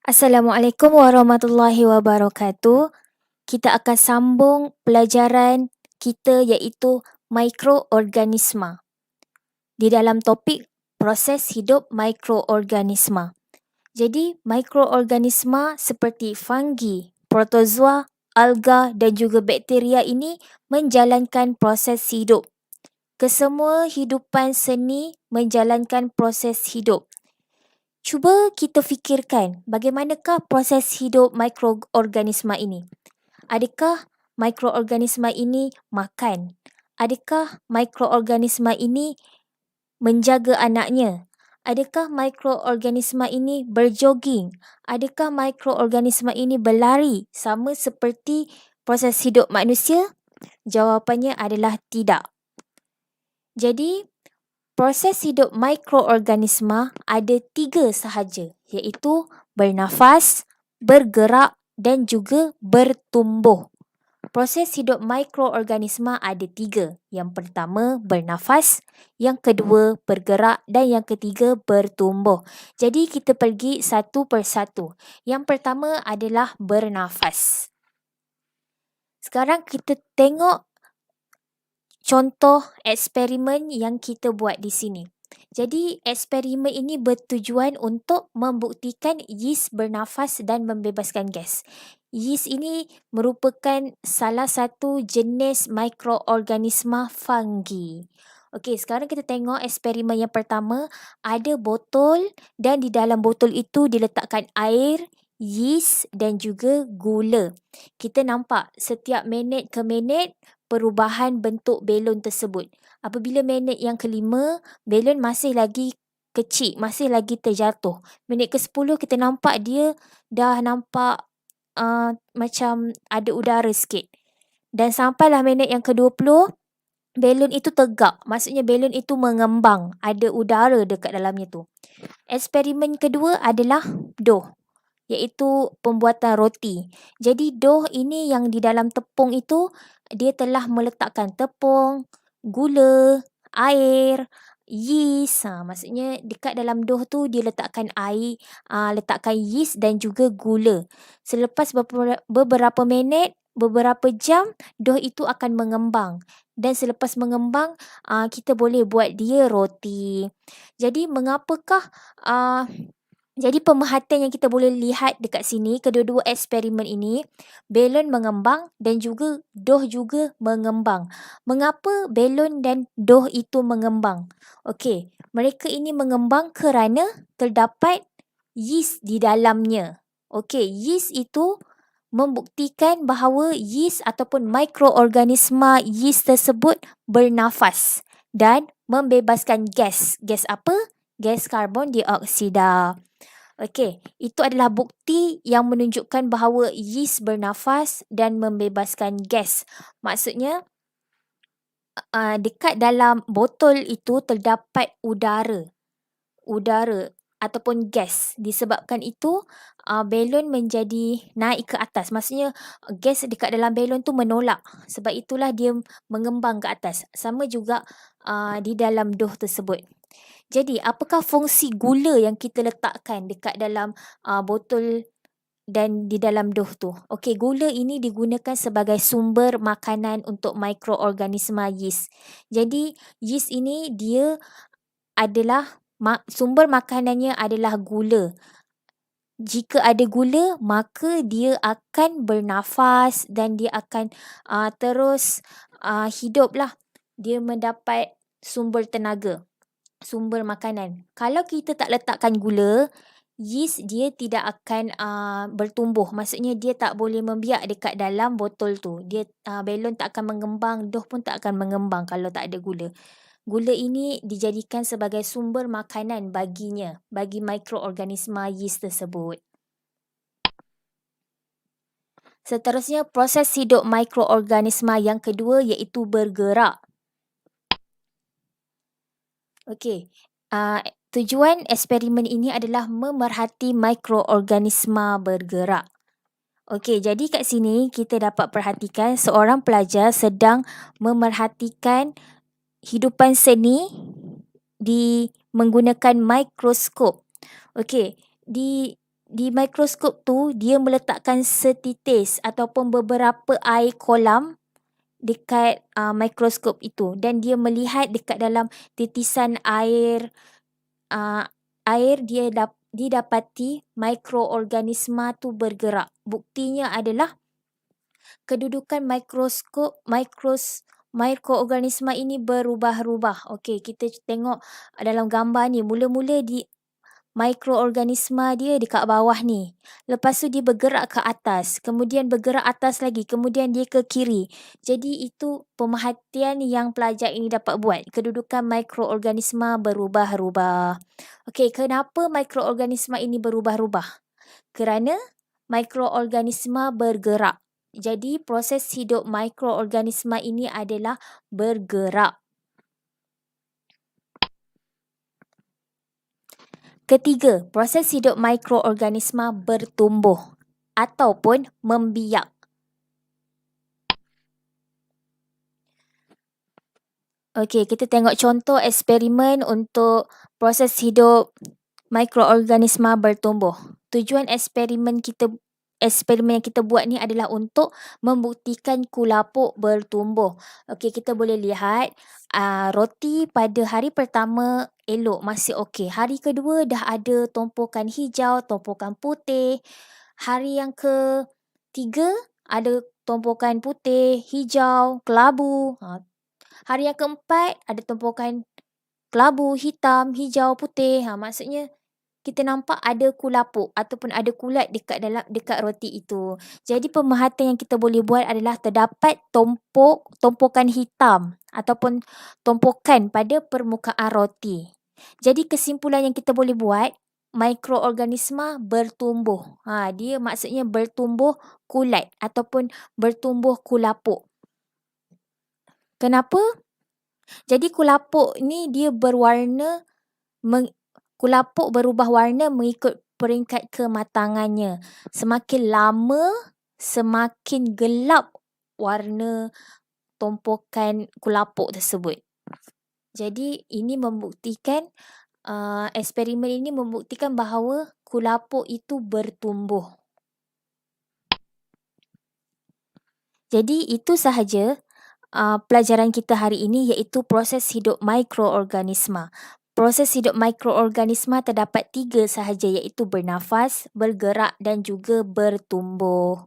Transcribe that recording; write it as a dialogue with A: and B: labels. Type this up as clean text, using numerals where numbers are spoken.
A: Assalamualaikum warahmatullahi wabarakatuh. Kita akan sambung pelajaran kita iaitu mikroorganisma. Di dalam topik proses hidup mikroorganisma. Jadi, mikroorganisma seperti fungi, protozoa, alga dan juga bakteria ini menjalankan proses hidup. Kesemua hidupan seni menjalankan proses hidup. Cuba kita fikirkan bagaimanakah proses hidup mikroorganisma ini. Adakah mikroorganisma ini makan? Adakah mikroorganisma ini menjaga anaknya? Adakah mikroorganisma ini berjoging? Adakah mikroorganisma ini berlari sama seperti proses hidup manusia? Jawapannya adalah tidak. Jadi, proses hidup mikroorganisma ada 3 sahaja, iaitu bernafas, bergerak dan juga bertumbuh. Proses hidup mikroorganisma ada 3. Yang pertama bernafas, yang kedua bergerak dan yang ketiga bertumbuh. Jadi kita pergi satu persatu. Yang pertama adalah bernafas. Sekarang kita tengok contoh eksperimen yang kita buat di sini. Jadi, eksperimen ini bertujuan untuk membuktikan yeast bernafas dan membebaskan gas. Yeast ini merupakan salah satu jenis mikroorganisma fungi. Okey, sekarang kita tengok eksperimen yang pertama. Ada botol dan di dalam botol itu diletakkan air, yeast dan juga gula. Kita nampak setiap minit ke minit perubahan bentuk belon tersebut. Apabila minit yang kelima, belon masih lagi kecil, masih lagi terjatuh. Minit ke-10 kita nampak dia dah nampak macam ada udara sikit. Dan sampailah minit yang ke-20, belon itu tegak. Maksudnya belon itu mengembang, ada udara dekat dalamnya tu. Eksperimen kedua adalah dough, iaitu pembuatan roti. Jadi dough ini yang di dalam tepung itu, dia telah meletakkan tepung, gula, air, yeast. Maksudnya dekat dalam dough tu dia letakkan air, letakkan yeast dan juga gula. Selepas beberapa minit, beberapa jam, dough itu akan mengembang. Dan selepas mengembang, kita boleh buat dia roti. Jadi mengapakah jadi pemerhatian yang kita boleh lihat dekat sini, kedua-dua eksperimen ini, belon mengembang dan juga dough juga mengembang. Mengapa belon dan dough itu mengembang? Okey, mereka ini mengembang kerana terdapat yeast di dalamnya. Okey, yeast itu membuktikan bahawa yeast ataupun mikroorganisma yeast tersebut bernafas dan membebaskan gas. Gas apa? Gas karbon dioksida. Okey, itu adalah bukti yang menunjukkan bahawa yeast bernafas dan membebaskan gas. Maksudnya, dekat dalam botol itu terdapat udara ataupun gas. Disebabkan itu, belon menjadi naik ke atas. Maksudnya, gas dekat dalam belon tu menolak. Sebab itulah dia mengembang ke atas. Sama juga di dalam dough tersebut. Jadi, apakah fungsi gula yang kita letakkan dekat dalam botol dan di dalam dough tu? Okey, gula ini digunakan sebagai sumber makanan untuk mikroorganisma yeast. Jadi, yeast ini dia adalah sumber makanannya adalah gula. Jika ada gula, maka dia akan bernafas dan dia akan terus hiduplah. Dia mendapat sumber tenaga, sumber makanan. Kalau kita tak letakkan gula, yeast dia tidak akan bertumbuh. Maksudnya dia tak boleh membiak dekat dalam botol tu. Dia belon tak akan mengembang, dough pun tak akan mengembang kalau tak ada gula. Gula ini dijadikan sebagai sumber makanan baginya, bagi mikroorganisma yeast tersebut. Seterusnya, proses hidup mikroorganisma yang kedua iaitu bergerak. Okey, tujuan eksperimen ini adalah memerhati mikroorganisma bergerak. Okey, jadi kat sini kita dapat perhatikan seorang pelajar sedang memerhatikan hidupan seni menggunakan mikroskop. Okey, di di mikroskop tu dia meletakkan setitis ataupun beberapa air kolam dekat mikroskop itu, dan dia melihat dekat dalam titisan air didapati mikroorganisma tu bergerak. Buktinya adalah kedudukan mikroorganisma ini berubah-ubah. Okey, kita tengok dalam gambar ni, mula-mula mikroorganisma dia dekat bawah ni. Lepas tu dia bergerak ke atas, kemudian bergerak atas lagi, kemudian dia ke kiri. Jadi itu pemerhatian yang pelajar ini dapat buat. Kedudukan mikroorganisma berubah-ubah. Okey, kenapa mikroorganisma ini berubah-ubah? Kerana mikroorganisma bergerak. Jadi proses hidup mikroorganisma ini adalah bergerak. Ketiga, proses hidup mikroorganisma bertumbuh ataupun membiak. Okey, kita tengok contoh eksperimen untuk proses hidup mikroorganisma bertumbuh. Tujuan eksperimen yang kita buat ni adalah untuk membuktikan kulapuk bertumbuh. Okey, kita boleh lihat roti pada hari pertama elok, masih okey. Hari kedua dah ada tumpukan hijau, tumpukan putih. Hari yang ketiga ada tumpukan putih, hijau, kelabu. Hari yang keempat ada tumpukan kelabu, hitam, hijau, putih. Maksudnya kita nampak ada kulapuk ataupun ada kulat dekat roti itu. Jadi pemerhatian yang kita boleh buat adalah terdapat tumpukan hitam ataupun tumpukan pada permukaan roti. Jadi kesimpulan yang kita boleh buat, mikroorganisma bertumbuh. Dia maksudnya bertumbuh kulat ataupun bertumbuh kulapuk. Kenapa? Jadi kulapuk ni dia berwarna kulapuk berubah warna mengikut peringkat kematangannya. Semakin lama, semakin gelap warna tumpukan kulapuk tersebut. Jadi ini membuktikan, eksperimen ini membuktikan bahawa kulapuk itu bertumbuh. Jadi itu sahaja pelajaran kita hari ini, iaitu proses hidup mikroorganisma. Proses hidup mikroorganisma terdapat 3 sahaja, iaitu bernafas, bergerak dan juga bertumbuh.